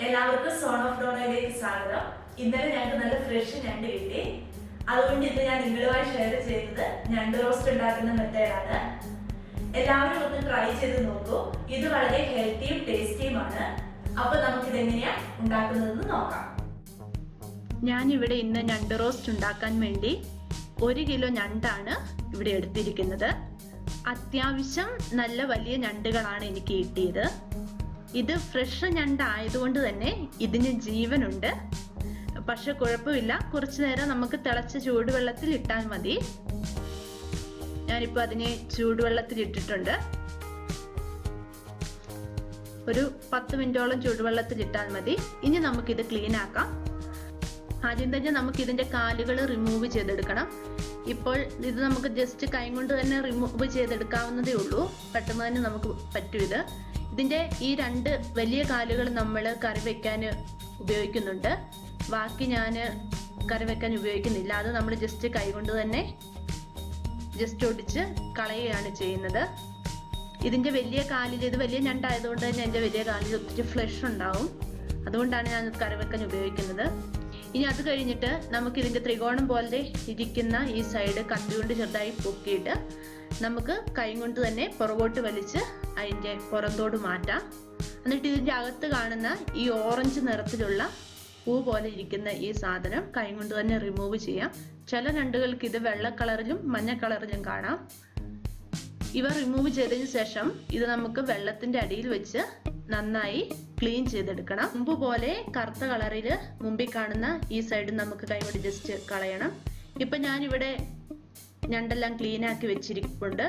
എല്ലാവർക്കും zone of ഡോണയിലേക്ക് സ്വാഗതം. ഇന്നലെ ഞങ്ങൾക്ക് നല്ല ഫ്രഷ് ഞണ്ട് കിട്ടി. അതുകൊണ്ട് ഇന്ന് ഞാൻ നിങ്ങളുമായി ഷെയർ ചെയ്യുന്നത് ഞണ്ട് റോസ്റ്റ് ഉണ്ടാക്കുന്ന മെത്തേഡാണ്. എല്ലാവരും ഒന്ന് ട്രൈ ചെയ്ത് നോക്കൂ. ഇത് വളരെ ഹെൽത്തിയും ടേസ്റ്റിയുമാണ്. അപ്പൊ നമുക്കിത് എങ്ങനെയാ ഉണ്ടാക്കുന്നതെന്ന് നോക്കാം. ഞാനിവിടെ ഇന്ന് ഞണ്ട് റോസ്റ്റ് ഉണ്ടാക്കാൻ വേണ്ടി 1 കിലോ ഞണ്ടാണ് ഇവിടെ എടുത്തിരിക്കുന്നത്. അത്യാവശ്യം നല്ല വലിയ ഞണ്ടുകളാണ് എനിക്ക് കിട്ടിയത്. ഇത് ഫ്രഷ് ഞണ്ട് ആയതുകൊണ്ട് തന്നെ ഇതിന് ജീവനുണ്ട്. പക്ഷെ കുഴപ്പമില്ല, കുറച്ചു നേരം നമുക്ക് തിളച്ച ചൂടുവെള്ളത്തിൽ ഇട്ടാൽ മതി. ഞാനിപ്പോൾ അതിനെ ചൂടുവെള്ളത്തിൽ ഇട്ടിട്ടുണ്ട്. ഒരു 10 മിനിറ്റോളം ചൂടുവെള്ളത്തിൽ ഇട്ടാൽ മതി. ഇനി നമുക്കിത് ക്ലീൻ ആക്കാം. ആദ്യം തന്നെ നമുക്ക് ഇതിന്റെ കാലുകൾ റിമൂവ് ചെയ്തെടുക്കണം. ഇപ്പോൾ ഇത് നമുക്ക് ജസ്റ്റ് കൈ കൊണ്ട് തന്നെ റിമൂവ് ചെയ്തെടുക്കാവുന്നതേ ഉള്ളൂ. പെട്ടെന്ന് തന്നെ നമുക്ക് പറ്റും ഇത്. ഇതിന്റെ ഈ 2 വലിയ കാലുകൾ നമ്മൾ കറി വെക്കാൻ ഉപയോഗിക്കുന്നുണ്ട്. ബാക്കി ഞാൻ കറി വെക്കാൻ ഉപയോഗിക്കുന്നില്ല. അത് നമ്മൾ ജസ്റ്റ് കൈ കൊണ്ട് തന്നെ ജസ്റ്റ് ഒടിച്ച് കളയുകയാണ് ചെയ്യുന്നത്. ഇതിന്റെ വലിയ കാലിൽ, ഇത് വലിയ ഞണ്ടായതുകൊണ്ട് തന്നെ എൻ്റെ വലിയ കാലിൽ ഒത്തിരി ഫ്ലഷ് ഉണ്ടാവും. അതുകൊണ്ടാണ് ഞാൻ കറി വെക്കാൻ ഉപയോഗിക്കുന്നത്. ഇനി അത് കഴിഞ്ഞിട്ട് നമുക്ക് ഇതിന്റെ ത്രികോണം പോലെ ഇരിക്കുന്ന ഈ സൈഡ് കത്തി കൊണ്ട് ചെറുതായി പൊക്കിയിട്ട് നമുക്ക് കൈ കൊണ്ട് തന്നെ പുറകോട്ട് വലിച്ച് അതിന്റെ പുറന്തോട് മാറ്റാം. എന്നിട്ട് ഇതിന്റെ അകത്ത് കാണുന്ന ഈ ഓറഞ്ച് നിറത്തിലുള്ള പൂ പോലെ ഇരിക്കുന്ന ഈ സാധനം കൈ കൊണ്ട് തന്നെ റിമൂവ് ചെയ്യാം. ചില ഞണ്ടുകൾക്ക് ഇത് വെള്ള കളറിലും മഞ്ഞ കളറിലും കാണാം. ഇവ റിമൂവ് ചെയ്തതിന് ശേഷം ഇത് നമുക്ക് വെള്ളത്തിന്റെ അടിയിൽ വെച്ച് നന്നായി ക്ലീൻ ചെയ്തെടുക്കണം. മുമ്പ് പോലെ കറുത്ത കളറിൽ മുമ്പിൽ കാണുന്ന ഈ സൈഡ് നമുക്ക് കൈകൊണ്ട് ജസ്റ്റ് കളയണം. ഇപ്പൊ ഞാനിവിടെ ഞണ്ടെല്ലാം ക്ലീൻ ആക്കി വെച്ചിരിപ്പുണ്ട്.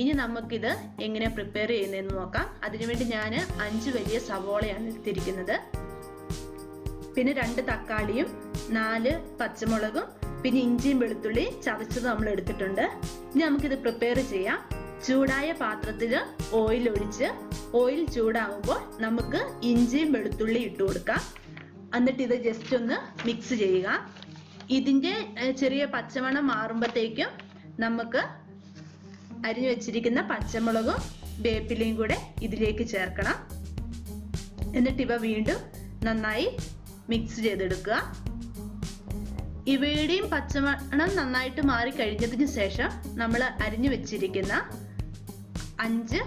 ഇനി നമുക്കിത് എങ്ങനെ പ്രിപ്പയർ ചെയ്യുന്നതെന്ന് നോക്കാം. അതിനുവേണ്ടി ഞാൻ 5 വലിയ സവോളയാണ് എടുത്തിരിക്കുന്നത്. പിന്നെ 2 തക്കാളിയും 4 പച്ചമുളകും പിന്നെ ഇഞ്ചിയും വെളുത്തുള്ളിയും ചതച്ചത് നമ്മൾ എടുത്തിട്ടുണ്ട്. ഇനി നമുക്കിത് പ്രിപ്പയർ ചെയ്യാം. ചൂടായ പാത്രത്തിൽ ഓയിൽ ഒഴിച്ച് ഓയിൽ ചൂടാകുമ്പോൾ നമുക്ക് ഇഞ്ചിയും വെളുത്തുള്ളി ഇട്ട് കൊടുക്കാം. എന്നിട്ട് ഇത് ജസ്റ്റ് ഒന്ന് മിക്സ് ചെയ്യുക. ഇതിന്റെ ചെറിയ പച്ചമണം മാറുമ്പോഴത്തേക്കും നമുക്ക് അരിഞ്ഞു വെച്ചിരിക്കുന്ന പച്ചമുളകും വേപ്പിലയും കൂടെ ഇതിലേക്ക് ചേർക്കണം. എന്നിട്ട് ഇവ വീണ്ടും നന്നായി മിക്സ് ചെയ്തെടുക്കുക. ഇവയുടെയും പച്ചമണം നന്നായിട്ട് മാറി കഴിഞ്ഞതിന് ശേഷം നമ്മൾ അരിഞ്ഞു വെച്ചിരിക്കുന്ന 5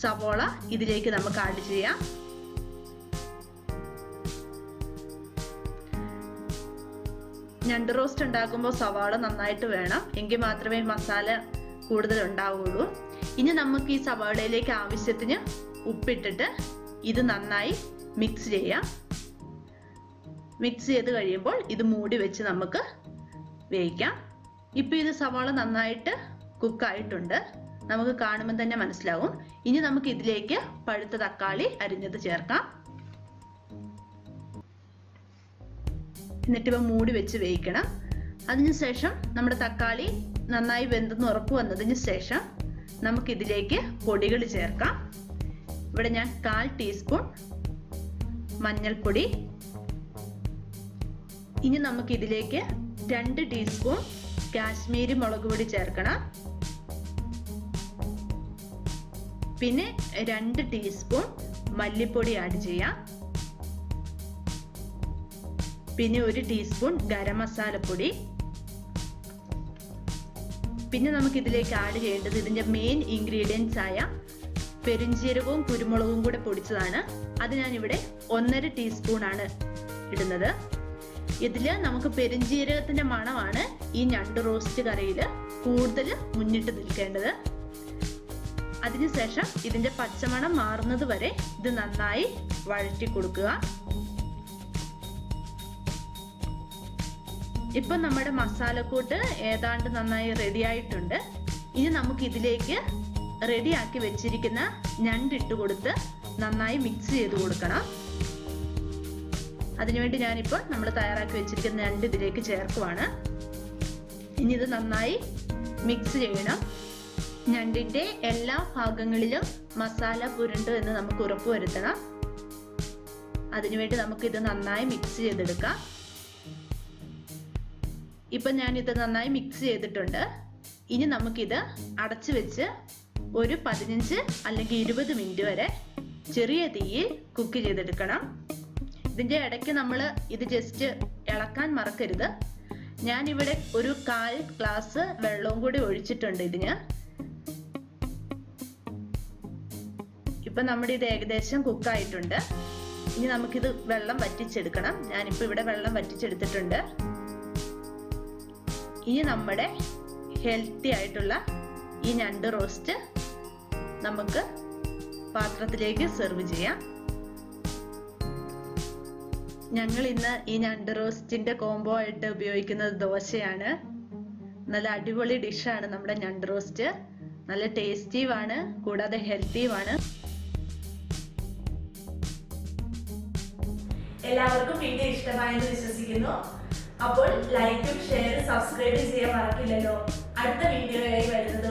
സവോള ഇതിലേക്ക് നമുക്ക് ആഡ് ചെയ്യാം. ഞണ്ട് റോസ്റ്റ് ഉണ്ടാക്കുമ്പോൾ സവാള നന്നായിട്ട് വേണം, എങ്കിൽ മാത്രമേ മസാല കൂടുതൽ ഉണ്ടാവുള്ളൂ. ഇനി നമുക്ക് ഈ സവാളയിലേക്ക് ആവശ്യത്തിന് ഉപ്പിട്ടിട്ട് ഇത് നന്നായി മിക്സ് ചെയ്യാം. മിക്സ് ചെയ്ത് കഴിയുമ്പോൾ ഇത് മൂടി വെച്ച് നമുക്ക് വേവിക്കാം. ഇപ്പൊ ഇത് സവാള നന്നായിട്ട് കുക്കായിട്ടുണ്ട്, നമുക്ക് കാണുമ്പോൾ തന്നെ മനസ്സിലാവും. ഇനി നമുക്ക് ഇതിലേക്ക് പഴുത്ത തക്കാളി അരിഞ്ഞത് ചേർക്കാം. എന്നിട്ട് ഇവ മൂടി വെച്ച് വേവിക്കണം. അതിനുശേഷം നമ്മുടെ തക്കാളി നന്നായി വെന്തെന്ന് ഉറപ്പ് വന്നതിന് ശേഷം നമുക്ക് ഇതിലേക്ക് പൊടികൾ ചേർക്കാം. ഇവിടെ ഞാൻ 1/4 ടീസ്പൂൺ മഞ്ഞൾപ്പൊടി. ഇനി നമുക്ക് ഇതിലേക്ക് 2 ടീസ്പൂൺ കാശ്മീരി മുളക് പൊടി ചേർക്കണം. പിന്നെ 2 ടീസ്പൂൺ മല്ലിപ്പൊടി ആഡ് ചെയ്യാം. പിന്നെ 1 ടീസ്പൂൺ ഗരം മസാലപ്പൊടി. പിന്നെ നമുക്ക് ഇതിലേക്ക് ആഡ് ചെയ്യേണ്ടത് ഇതിന്റെ മെയിൻ ഇൻഗ്രീഡിയൻസ് ആയ പെരുംജീരകവും കുരുമുളകും കൂടെ പൊടിച്ചതാണ്. അത് ഞാനിവിടെ 1.5 ടീസ്പൂൺ ആണ് ഇടുന്നത്. ഇതില് നമുക്ക് പെരുംജീരകത്തിന്റെ മണമാണ് ഈ ഞണ്ട് റോസ്റ്റ് കറിയിൽ കൂടുതൽ മുന്നിട്ട് നിൽക്കേണ്ടത്. അതിനുശേഷം ഇതിന്റെ പച്ചമണം മാറുന്നത് വരെ ഇത് നന്നായി വഴറ്റി കൊടുക്കുക. ഇപ്പൊ നമ്മുടെ മസാലക്കൂട്ട് ഏതാണ്ട് നന്നായി റെഡി ആയിട്ടുണ്ട്. ഇനി നമുക്ക് ഇതിലേക്ക് റെഡിയാക്കി വെച്ചിരിക്കുന്ന ഞണ്ട് ഇട്ട് കൊടുത്ത് നന്നായി മിക്സ് ചെയ്ത് കൊടുക്കണം. അതിനുവേണ്ടി ഞാനിപ്പോൾ നമ്മൾ തയ്യാറാക്കി വെച്ചിരിക്കുന്ന ഞണ്ട് ഇതിലേക്ക് ചേർക്കുവാണ്. ഇനി ഇത് നന്നായി മിക്സ് ചെയ്യണം. ഞണ്ടിന്റെ എല്ലാ ഭാഗങ്ങളിലും മസാല പുരണ്ടു എന്ന് നമുക്ക് ഉറപ്പുവരുത്തണം. അതിനുവേണ്ടി നമുക്ക് ഇത് നന്നായി മിക്സ് ചെയ്തെടുക്കാം. ഇപ്പൊ ഞാൻ ഇത് നന്നായി മിക്സ് ചെയ്തിട്ടുണ്ട്. ഇനി നമുക്കിത് അടച്ചു വെച്ച് ഒരു 15 അല്ലെങ്കിൽ 20 മിനിറ്റ് വരെ ചെറിയ തീയിൽ കുക്ക് ചെയ്തെടുക്കണം. ഇതിന്റെ ഇടയ്ക്ക് നമ്മൾ ഇത് ജസ്റ്റ് ഇളക്കാൻ മറക്കരുത്. ഞാനിവിടെ ഒരു 1/4 ഗ്ലാസ് വെള്ളവും കൂടി ഒഴിച്ചിട്ടുണ്ട് ഇതിന്. ഇപ്പൊ നമ്മുടെ ഇത് ഏകദേശം കുക്കായിട്ടുണ്ട്. ഇനി നമുക്കിത് വെള്ളം വറ്റിച്ചെടുക്കണം. ഞാനിപ്പോൾ ഇവിടെ വെള്ളം വറ്റിച്ചെടുത്തിട്ടുണ്ട്. ഇനി നമ്മുടെ ഹെൽത്തി ആയിട്ടുള്ള ഈ ഞണ്ട് റോസ്റ്റ് നമുക്ക് പാത്രത്തിലേക്ക് സെർവ് ചെയ്യാം. ഞങ്ങൾ ഇന്ന് ഈ ഞണ്ട് റോസ്റ്റിന്റെ കോംബോ ആയിട്ട് ഉപയോഗിക്കുന്നത് ദോശയാണ്. നല്ല അടിപൊളി ഡിഷാണ് നമ്മുടെ ഞണ്ട് റോസ്റ്റ്. നല്ല ടേസ്റ്റിയുമാണ്, കൂടാതെ ഹെൽത്തിയുമാണ്. എല്ലാവർക്കും വീഡിയോ ഇഷ്ടമായെന്ന് വിശ്വസിക്കുന്നു. അപ്പോൾ ലൈക്കും ഷെയറും സബ്സ്ക്രൈബും ചെയ്യാൻ മറക്കില്ലല്ലോ. അടുത്ത വീഡിയോയായി വരുന്നത്